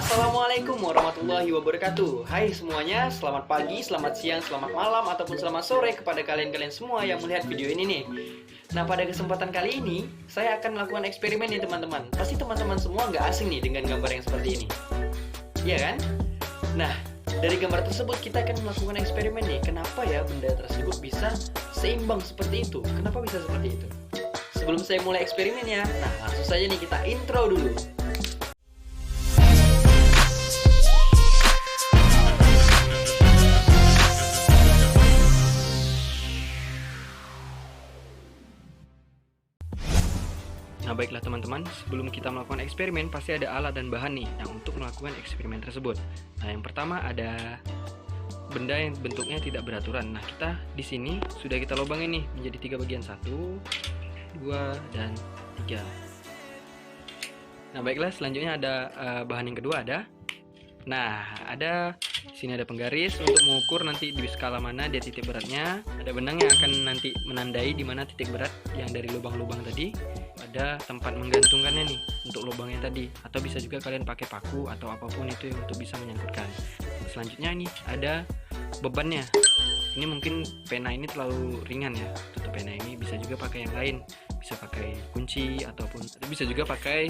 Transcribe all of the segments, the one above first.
Assalamualaikum warahmatullahi wabarakatuh. Hai semuanya, selamat pagi, selamat siang, selamat malam, ataupun selamat sore kepada kalian-kalian semua yang melihat video ini nih. Nah, pada kesempatan kali ini, saya akan melakukan eksperimen nih teman-teman. Pasti teman-teman semua nggak asing nih dengan gambar yang seperti ini. Iya kan? Nah, dari gambar tersebut kita akan melakukan eksperimen nih. Kenapa ya benda tersebut bisa seimbang seperti itu? Kenapa bisa seperti itu? Sebelum saya mulai eksperimennya, nah langsung saja nih kita intro dulu. Nah baiklah teman-teman, sebelum kita melakukan eksperimen pasti ada alat dan bahan nih yang untuk melakukan eksperimen tersebut. Nah yang pertama ada benda yang bentuknya tidak beraturan. Nah kita di sini sudah kita lubangin nih menjadi 3 bagian, 1, 2, dan 3. Nah baiklah, selanjutnya ada bahan yang kedua ada. Nah ada di sini ada penggaris untuk mengukur nanti di skala mana dia titik beratnya. Ada benang yang akan nanti menandai di mana titik berat yang dari lubang-lubang tadi. Ada tempat menggantungkannya nih untuk lubangnya tadi, atau bisa juga kalian pakai paku atau apapun itu untuk bisa menyangkutkan. Selanjutnya ini ada bebannya. Ini mungkin pena ini terlalu ringan ya, tutup pena ini bisa juga pakai yang lain, bisa pakai kunci ataupun bisa juga pakai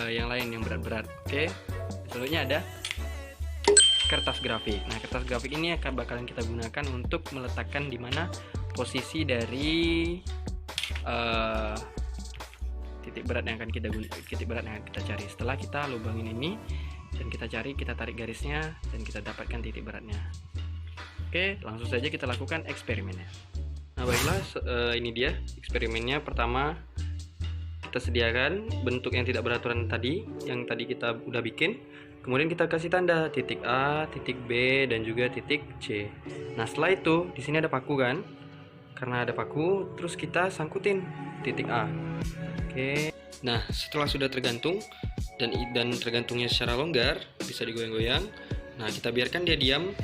yang lain yang berat-berat. Oke. Selanjutnya ada kertas grafik. Nah kertas grafik ini bakalan kita gunakan untuk meletakkan di mana posisi dari titik berat yang akan kita cari. Setelah kita lubangin ini dan kita cari, kita tarik garisnya dan kita dapatkan titik beratnya. Oke, langsung saja kita lakukan eksperimennya. Nah baiklah, ini dia eksperimennya. Pertama kita sediakan bentuk yang tidak beraturan tadi, yang tadi kita udah bikin. Kemudian kita kasih tanda titik A, titik B, dan juga titik C. Nah setelah itu di sini ada paku kan? Karena ada paku, terus kita sangkutin titik A. Oke. Nah setelah sudah tergantung dan tergantungnya secara longgar, bisa digoyang-goyang. Nah kita biarkan dia diam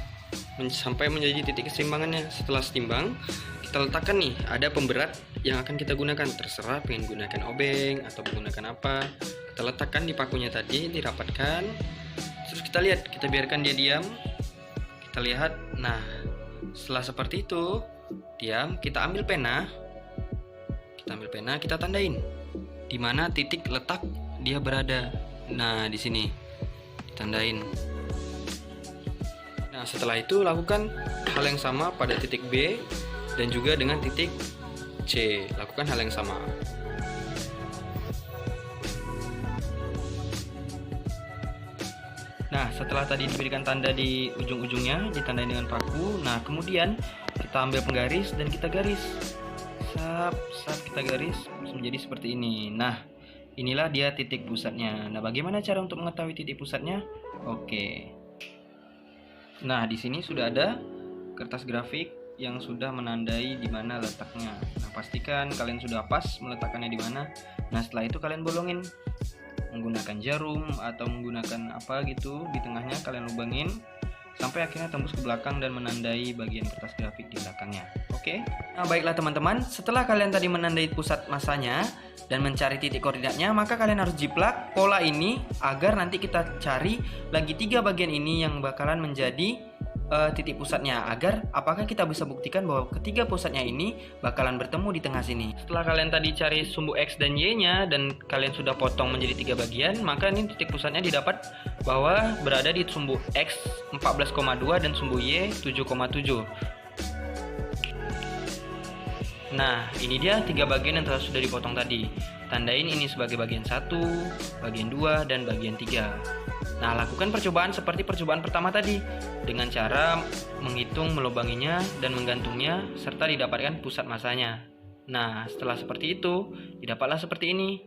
sampai menjadi titik keseimbangannya. Setelah setimbang, kita letakkan nih ada pemberat yang akan kita gunakan. Terserah pengen gunakan obeng atau menggunakan apa. Kita letakkan di pakunya tadi, dirapatkan. Terus kita lihat, kita biarkan dia diam. Kita lihat. Nah setelah seperti itu diam, kita ambil pena. Kita tandain di mana titik letak dia berada. Nah di sini ditandain. Nah setelah itu lakukan hal yang sama pada titik B dan juga dengan titik C. Lakukan hal yang sama. Nah setelah tadi diberikan tanda di ujung-ujungnya, ditandain dengan paku. Nah kemudian kita ambil penggaris dan kita garis. Kita garis menjadi seperti ini. Nah inilah dia titik pusatnya. Nah bagaimana cara untuk mengetahui titik pusatnya? Oke. Nah di sini sudah ada kertas grafik yang sudah menandai di mana letaknya. Nah pastikan kalian sudah pas meletakkannya di mana. Nah setelah itu kalian bolongin menggunakan jarum atau menggunakan apa gitu di tengahnya, kalian lubangin sampai akhirnya tembus ke belakang dan menandai bagian kertas grafik di belakangnya. Oke. Nah baiklah teman-teman, setelah kalian tadi menandai pusat masanya dan mencari titik koordinatnya, maka kalian harus jiplak pola ini agar nanti kita cari lagi 3 bagian ini yang bakalan menjadi titik pusatnya, agar apakah kita bisa buktikan bahwa ketiga pusatnya ini bakalan bertemu di tengah sini. Setelah kalian tadi cari sumbu X dan Y nya dan kalian sudah potong menjadi 3 bagian, maka ini titik pusatnya didapat bahwa berada di sumbu X 14,2 dan sumbu Y 7,7. Nah ini dia 3 bagian yang telah sudah dipotong tadi. Tandain ini sebagai bagian 1, bagian 2, dan bagian 3. Nah lakukan percobaan seperti percobaan pertama tadi dengan cara menghitung melubanginya dan menggantungnya serta didapatkan pusat masanya. Nah setelah seperti itu didapatlah seperti ini.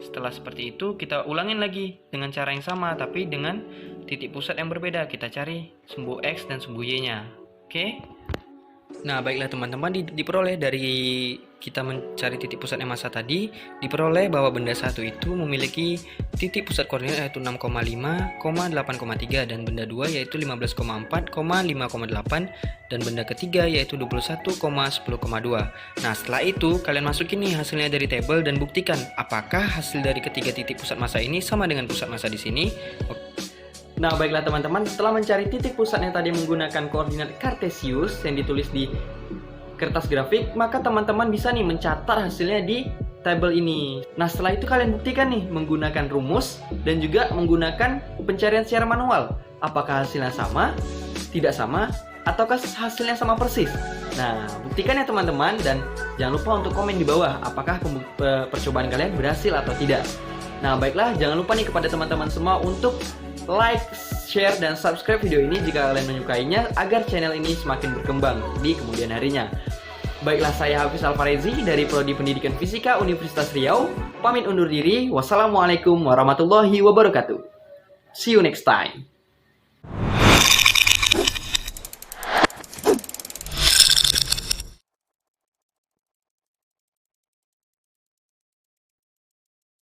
Setelah seperti itu kita ulangin lagi dengan cara yang sama tapi dengan titik pusat yang berbeda. Kita cari sumbu X dan sumbu Y nya. Oke. Nah baiklah teman-teman, diperoleh dari kita mencari titik pusatnya massa tadi, diperoleh bahwa benda satu itu memiliki titik pusat koordinat yaitu 6,5, 8,3 dan benda 2 yaitu 15,4, 5,8 dan benda ketiga yaitu 21,10,2. Nah setelah itu kalian masukin nih hasilnya dari table dan buktikan apakah hasil dari ketiga titik pusat massa ini sama dengan pusat massa di sini. Nah, baiklah teman-teman, setelah mencari titik pusatnya tadi menggunakan koordinat kartesius yang ditulis di kertas grafik, maka teman-teman bisa nih mencatat hasilnya di tabel ini. Nah, setelah itu kalian buktikan nih menggunakan rumus dan juga menggunakan pencarian secara manual. Apakah hasilnya sama, tidak sama, ataukah hasilnya sama persis? Nah, buktikan ya teman-teman, dan jangan lupa untuk komen di bawah apakah percobaan kalian berhasil atau tidak. Nah, baiklah, jangan lupa nih kepada teman-teman semua untuk like, share, dan subscribe video ini jika kalian menyukainya agar channel ini semakin berkembang di kemudian harinya. Baiklah, saya Hafiz Alfarezi dari Prodi Pendidikan Fisika Universitas Riau. Pamit undur diri. Wassalamualaikum warahmatullahi wabarakatuh. See you next time.